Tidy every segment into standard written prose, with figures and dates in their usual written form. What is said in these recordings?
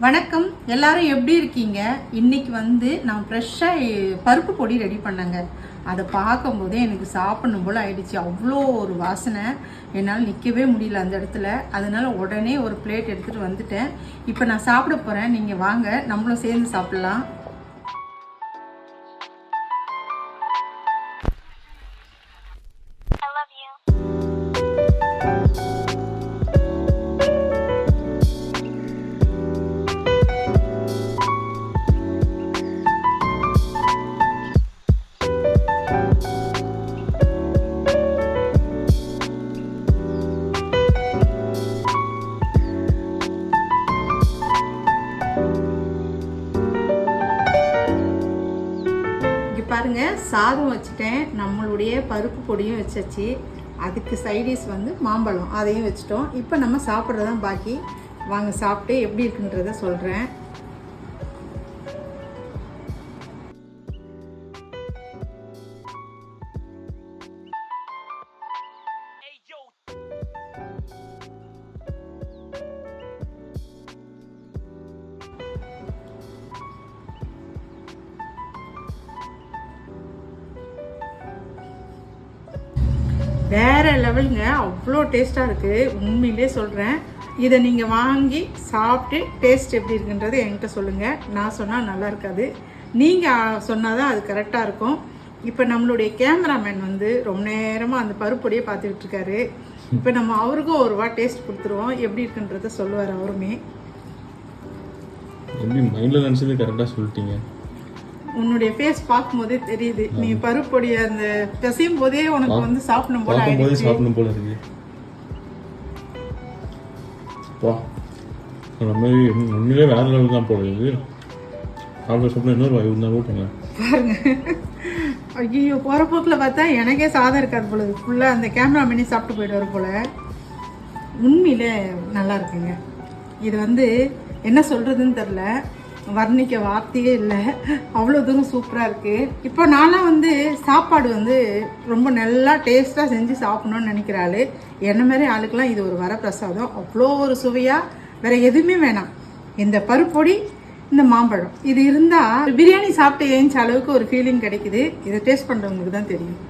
வணக்கம், எல்லாரும் எப்படி இருக்கீங்க? இன்னைக்கு நான் ஃப்ரெஷ்ஷாக பருப்பு பொடி ரெடி பண்ணேங்க. அதை பார்க்கும்போதே எனக்கு சாப்பிடணும் போல் ஆயிடுச்சு. அவ்வளோ ஒரு வாசனை, என்னால் நிற்கவே முடியல அந்த இடத்துல. அதனால உடனே ஒரு பிளேட் எடுத்துகிட்டு வந்துட்டேன். இப்போ நான் சாப்பிட போகிறேன். நீங்கள் வாங்க, நம்மளும் சேர்ந்து சாப்பிட்லாம். பாருங்க, சாதம் வச்சுட்டேன், நம்மளுடைய பருப்பு பொடியும் வச்சாச்சு. அதுக்கு சைடிஷ் மாம்பழம், அதையும் வச்சுட்டோம். இப்போ நம்ம சாப்பிட்றதான் பாக்கி. வாங்க சாப்பிட்டு எப்படி இருக்குன்றத சொல்கிறேன். வேறு லெவலுங்க, அவ்வளோ டேஸ்ட்டாக இருக்குது. உண்மையிலே சொல்கிறேன். இதை நீங்கள் வாங்கி சாப்பிட்டு டேஸ்ட் எப்படி இருக்குன்றது என்கிட்ட சொல்லுங்கள். நான் சொன்னால் நல்லா இருக்காது, நீங்கள் சொன்னால் தான் அது கரெக்டாக இருக்கும். இப்போ நம்மளுடைய கேமராமேன் ரொம்ப நேரமாக அந்த பருப்பொடியை பார்த்துக்கிட்டு இருக்காரு. இப்போ நம்ம அவருக்கும் ஒரு வா டேஸ்ட் கொடுத்துருவோம், எப்படி இருக்குன்றத சொல்லுவார் அவருமே. எப்படி மைண்டில் நினச்சது கரெக்டாக சொல்லிட்டீங்க. உன்னுடைய ஃபேஸ் பார்க்கும்போதே தெரியுது. நீ பருப்பொடி அந்த பிசையும் போதே உனக்கு சாப்பிடணும் போல இருக்கு. உண்மையிலே வேற லெவல் தான் போல இது. சாப்பிட இன்னொரு வாய் இருந்தால் போட்டுங்க பாருங்க. ஐயோ, போகிற போக்கில் பார்த்தா எனக்கே சாதம் இருக்காது போல. ஃபுல்லாக அந்த கேமராமேனே சாப்பிட்டு போயிடுவார் போல. உண்மையிலே நல்லா இருக்குங்க. இது என்ன சொல்கிறதுன்னு தெரில, வர்ணிக்க வார்த்தையே இல்லை. அவ்வளோ தூரம் சூப்பராக இருக்குது. இப்போ நான்லாம் சாப்பாடு ரொம்ப நல்லா டேஸ்ட்டாக செஞ்சு சாப்பிட்ணுன்னு நினைக்கிறாள். என்ன மாதிரி ஆளுக்கெல்லாம் இது ஒரு வரப்பிரசாதம். அவ்வளோ ஒரு சுவையாக வேறு எதுவுமே வேணாம். இந்த பருப்பொடி, இந்த மாம்பழம், இது இருந்தால் பிரியாணி சாப்பிட்டு ஏஞ்ச அளவுக்கு ஒரு ஃபீலிங் கிடைக்குது. இதை டேஸ்ட் பண்ணுறவங்களுக்கு தான் தெரியும்.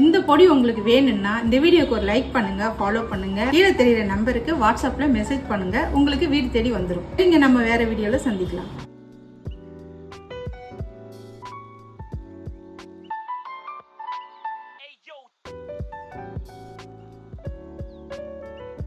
இந்த பொடி உங்களுக்கு வேணும்னா இந்த வீடியோக்கு ஒரு லைக் பண்ணுங்க, ஃபாலோ பண்ணுங்க. கீழே தெரியுற நம்பருக்கு வாட்ஸ்அப்ல மெசேஜ் பண்ணுங்க, உங்களுக்கு வீடு தேடி வந்துடும். இங்க நம்ம வேற வீடியோல சந்திக்கலாம்.